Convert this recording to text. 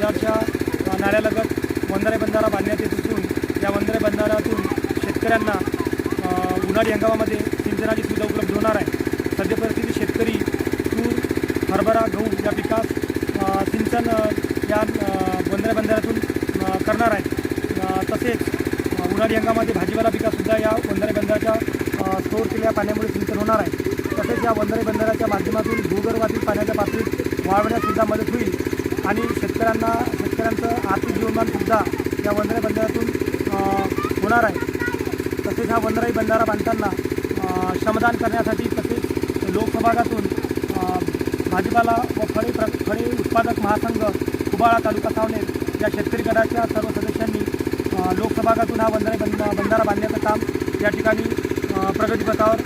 कराडच्या नाल्यालगत वंजारी बंधारा बांधण्यात येत असून या वंजारी बंधाऱ्यातून शेतकऱ्यांना उन्हाळी हंगामामध्ये सिंचनाची सुविधा उपलब्ध होणार आहे। सध्या परिस्थिती शेतकरी तूर, हरभरा, गहू या पिकास सिंचन या वंजारी बंधाऱ्यातून करणार आहे। तसेच उन्हाळी हंगामामध्ये भाजीपाला पिकासुद्धा या वंजारी बंधाऱ्याच्या स्टोअर केलेल्या पाण्यामुळे सिंचन होणार आहे। तसेच या वंजारी बंधाऱ्याच्या माध्यमातून भूगर्भातील पाण्याच्या पातळीत वाढवण्यासुद्धा मदत होईल आणि शेतकऱ्यांचं आर्थिक जीवनमानसुद्धा या वंजारी बंधाऱ्यातून होणार आहे। तसेच हा वंजारी बंधारा बांधताना श्रमदान करण्यासाठी तसेच लोकसहभागातून भाजीपाला व फळे उत्पादक महासंघ कुबाळा तालुका सावनेर या शेतकरी गटाच्या सर्व सदस्यांनी लोकसहभागातून हा वंजारी बंधारा बांधण्याचं काम या ठिकाणी प्रगतीपथावर